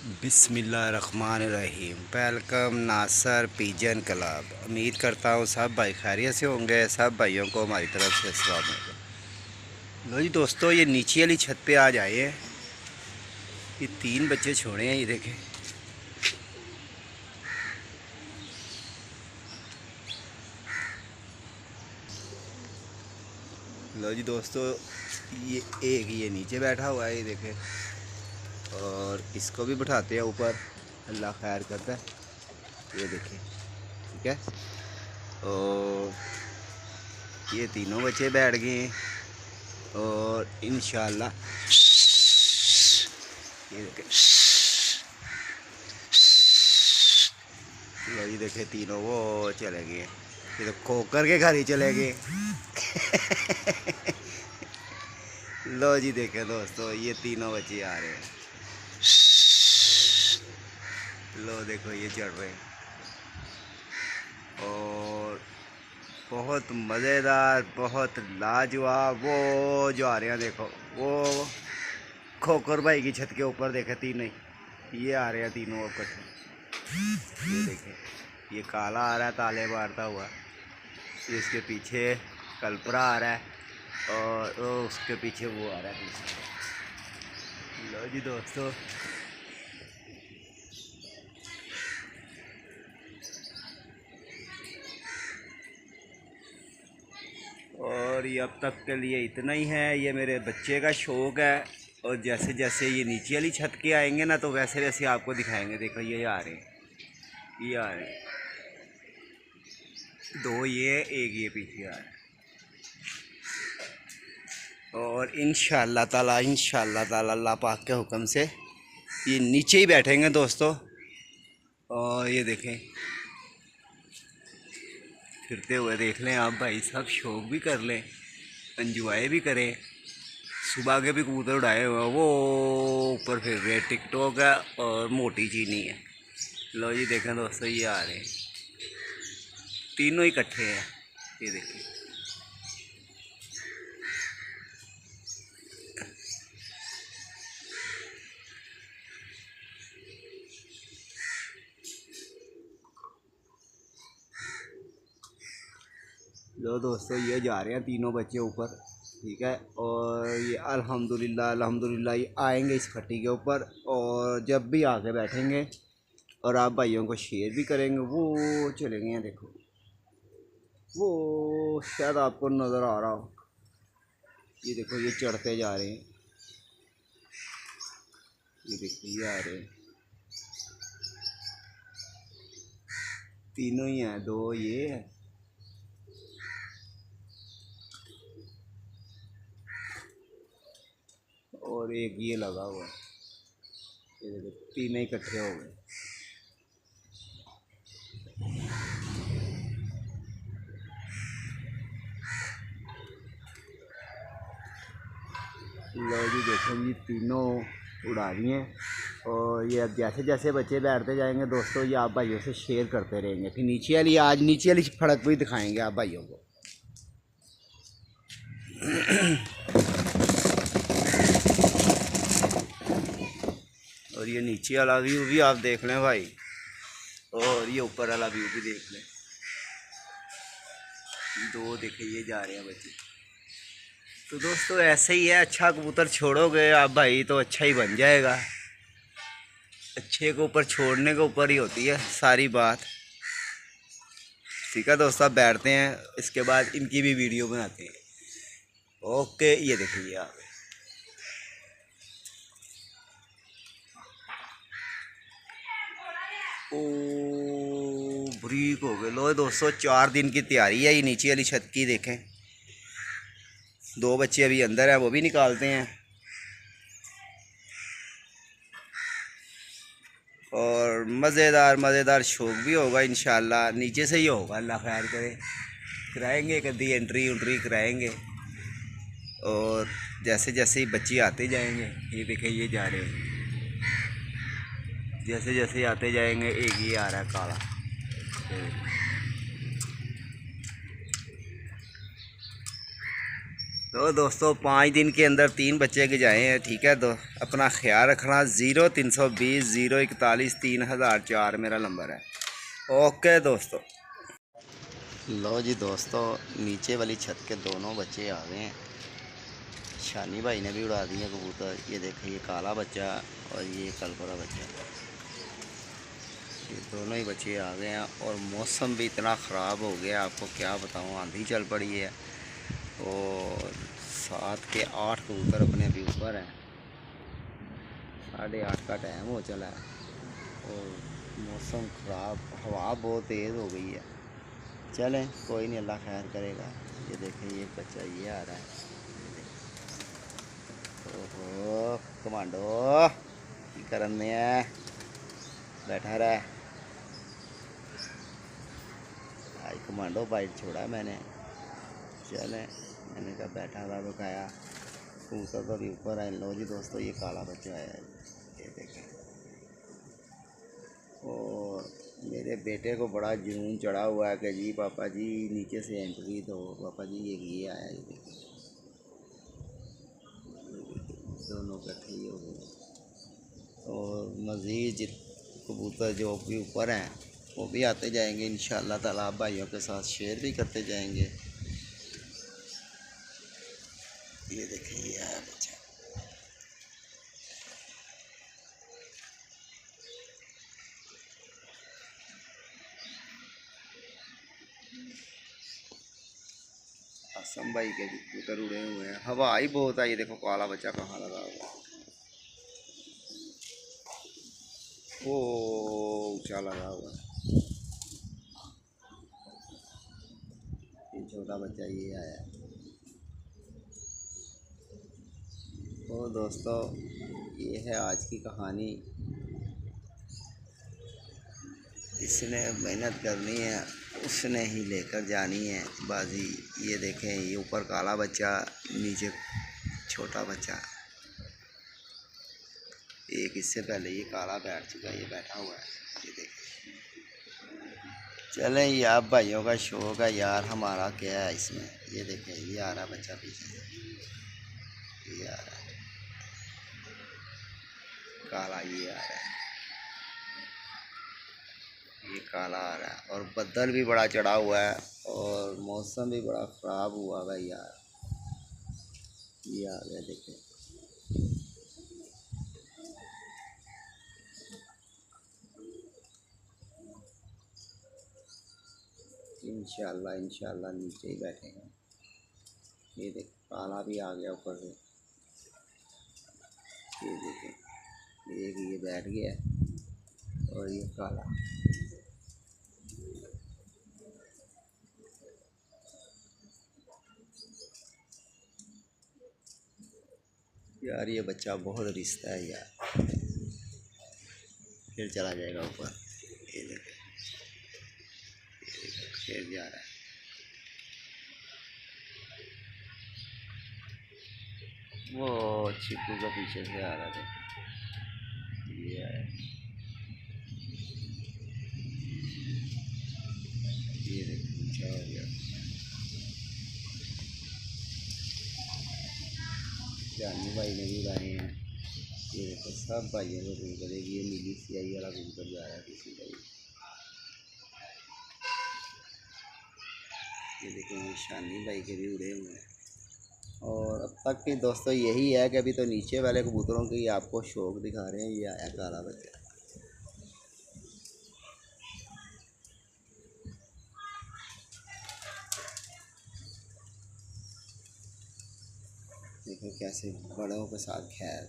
बिस्मिल्लाहिर्रहमानिर्रहीम। वेलकम नासर pigeon club. उम्मीद करता हूँ सब भाई खैरियत से होंगे। सब भाइयों को हमारी तरफ से अस्सलाम वालेकुम। लो जी दोस्तों, ये नीचे वाली छत पे आज आए हैं। ये 3 बच्चे छोड़े हैं, ये देखें। लो जी दोस्तों, ये नीचे बैठा हुआ है, ये देखें। और इसको भी बिठाते हैं ऊपर, अल्लाह खैर करता है। ये देखें, ठीक है। और ये तीनों बच्चे बैठ गए हैं और इंशाल्लाह ये देखें। ये देखे तीनों वो चले गए। ये तो खोकर के घर ही चले गए। लो जी देखे दोस्तों, ये तीनों बच्चे आ रहे हैं। लो देखो, ये चढ़ रहे हैं और बहुत मज़ेदार, बहुत लाजवाब। वो जो आ रहे हैं, देखो वो खोकर भाई की छत के ऊपर देखे तीनों, ये आ रहे हैं तीनों इकट्ठे। ये देखें, ये काला आ रहा है ताले मारता हुआ। इसके पीछे कल्परा आ रहा है और उसके पीछे वो आ रहा है दूसरा। लो जी दोस्तों, और ये अब तक के लिए इतना ही है। ये मेरे बच्चे का शौक़ है और जैसे जैसे ये नीचे वाली छत के आएंगे ना, तो वैसे वैसे आपको दिखाएंगे। देखो ये आ रहे हैं, ये आ रहे हैं 2, ये एक ये पीछे आ रहा है। और इंशाअल्लाह ताला अल्लाह पाक के हुक्म से ये नीचे ही बैठेंगे दोस्तों। और ये देखें, फिरते हुए देख लें आप भाई, सब शौक़ भी कर लें, एंजॉय भी करें। सुबह के भी कबूतर उड़ाए हुए हैं, वो ऊपर फिर रहे। टिकटॉक है और मोटी चीनी है। लो जी देखें दोस्तों, ये आ रहे हैं तीनों इकट्ठे हैं, ये देखें। लो दोस्तों, ये जा रहे हैं तीनों बच्चे ऊपर, ठीक है। और ये अल्हम्दुलिल्लाह ये आएंगे इस खट्टी के ऊपर और जब भी आके बैठेंगे और आप भाइयों को शेयर भी करेंगे। वो चले गए हैं, देखो वो शायद आपको नज़र आ रहा हो। ये देखो, ये चढ़ते जा रहे हैं, ये देखो ये आ रहे हैं। तीनों ही हैं, 2 ये है और एक ये लगा हुआ है। ये देखो तीनों इकट्ठे हो गए। लो जी देखो, ये तीनों उड़ा रही हैं। और ये अब जैसे जैसे बच्चे बैठते जाएंगे दोस्तों, ये आप भाइयों से शेयर करते रहेंगे। फिर आज नीचे वाली फड़क भी दिखाएंगे आप भाइयों को। और ये नीचे वाला व्यू भी आप देख लें भाई, और ये ऊपर वाला व्यू भी देख लें। 2 देखे ये जा रहे हैं बच्चे। तो दोस्तों ऐसे ही है, अच्छा कबूतर छोड़ोगे आप भाई तो अच्छा ही बन जाएगा। अच्छे को ऊपर छोड़ने के ऊपर ही होती है सारी बात। ठीक है दोस्तों, बैठते हैं, इसके बाद इनकी भी वीडियो बनाते हैं। ओके, ये देखिए आप, ओ ब्रीक हो गए। लो दोस्तों, 4 दिन की तैयारी है ये नीचे वाली छत की। देखें 2 बच्चे अभी अंदर है, वो भी निकालते हैं। और मज़ेदार शौक़ भी होगा इंशाल्लाह, नीचे से ही होगा, अल्लाह खैर करे। कराएंगे कभी एंट्री उंट्री कराएंगे। और जैसे जैसे ही बच्चे आते जाएंगे, ये देखें ये जा रहे हैं, जैसे जैसे आते जाएंगे। एक ये आ रहा है काला। तो दोस्तों 5 दिन के अंदर 3 बच्चे के जाए हैं, ठीक है। तो अपना ख्याल रखना। 0320 041 3004 मेरा नंबर है। ओके दोस्तों। लो जी दोस्तों, नीचे वाली छत के दोनों बच्चे आ गए हैं। शानी भाई ने भी उड़ा दिए कबूतर। ये देखिए, ये काला बच्चा और ये कलपरा बच्चा, ये दोनों ही बच्चे आ गए हैं। और मौसम भी इतना ख़राब हो गया, आपको क्या बताऊँ, आंधी चल पड़ी है। और 7 के 8 कबूतर अपने अभी ऊपर हैं। 8:30 का टाइम हो चला है और मौसम ख़राब, हवा बहुत तेज़ हो गई है। चलें, कोई नहीं, अल्लाह खैर करेगा। ये देखें, ये बच्चा ये आ रहा है। ओहो कमांडो, की करने है, बैठा रहा। आज कमांडो बाइट छोड़ा मैंने। चले, मैंने कहा बैठा था तो खाया। कबूतर तो अभी ऊपर है। लो जी दोस्तों, ये काला बच्चा है, ये देखें। और मेरे बेटे को बड़ा जुनून चढ़ा हुआ है कि जी पापा जी नीचे से एंट्री दो, पापा जी ये आया, ये देखें। दोनों इकट्ठे ही हो गए। और मज़ीद कबूतर जो भी ऊपर हैं वो भी आते जाएंगे इंशाअल्लाह ताला। भाइयों के साथ शेयर भी करते जाएंगे। ये देखिए, ये आया बच्चा। आसम भाई के कबूतर उड़े हुए हैं, हवा ही बहुत है। ये देखो काला बच्चा कहाँ लगा हुआ है, वो ऊँचा लगा हुआ है। ये छोटा बच्चा ये आया। तो दोस्तों, ये है आज की कहानी। इसने मेहनत करनी है, उसने ही लेकर जानी है बाजी। ये देखें, ये ऊपर काला बच्चा, नीचे छोटा बच्चा। एक इससे पहले ये काला बैठ चुका है, ये बैठा हुआ है, ये देखें। चलें, ये आप भाइयों का शौक है यार, हमारा क्या है इसमें। ये देखें, ये आ रहा बच्चा पीछे से, ये आ रहा है काला, ये आ रहा है, ये काला आ रहा है। और बदल भी बड़ा चढ़ा हुआ है और मौसम भी बड़ा ख़राब हुआ भाई यार। ये आ गया देखें। इंशाल्लाह इंशाल्लाह नीचे ही बैठेंगे। ये देख, काला भी आ गया ऊपर से। ये देखें, एक ये बैठ गया और ये काला। यार ये बच्चा बहुत रिश्ता है यार, फिर चला जाएगा ऊपर। ये देखें, फिर जा रहा है। वो चिप्पू का पीछे से आ रहा था, ये आया। ये देखो, पीछा हो गया। जानी भाई ने भी उड़ाए हैं। ये देखो, सब भाइयों को कबूतर। ये नीली सियाही वाला कबूतर जा रहा है किसी का। ये देखो, ये शानी भाई के भी उड़े हुए हैं। और अब तक के दोस्तों यही है कि अभी तो नीचे वाले कबूतरों की आपको शौक दिखा रहे हैं। ये आया काला बच्चा, देखो कैसे बड़ों के साथ खैर।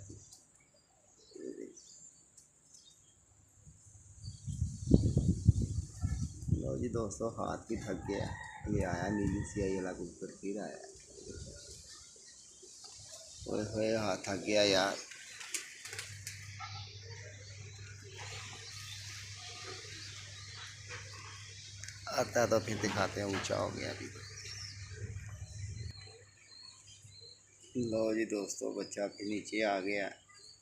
लो जी दोस्तों, हाथ भी थक गया। ये आया नीली सियाही वाला कबूतर, फिर आया। ओए होए, हाथ थक गया यार। आता तो फिर दिखाते हैं, ऊंचा हो गया अभी। लो जी दोस्तों, बच्चा फिर नीचे आ गया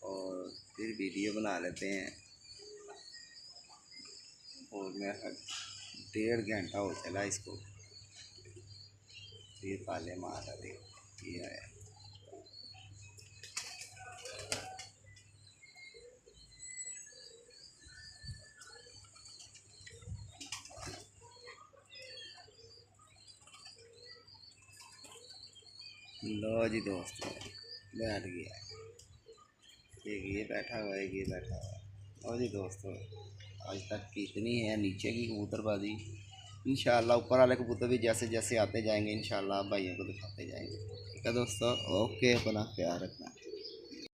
और फिर वीडियो बना लेते हैं। और मैं 1.5 घंटा हो चला इसको, ये पाले मार रहा। देखो ये है। लो जी दोस्तों, बैठ गया। एक ये बैठा हुआ है, एक ये बैठा हुआ है। और जी दोस्तों, आज तक की इतनी है नीचे की कबूतरबाजी। इंशाल्लाह ऊपर वाले कबूतर भी जैसे जैसे आते जाएंगे इंशाल्लाह भाइयों को दिखाते जाएंगे। ठीक है दोस्तों, ओके, अपना ख्याल रखना।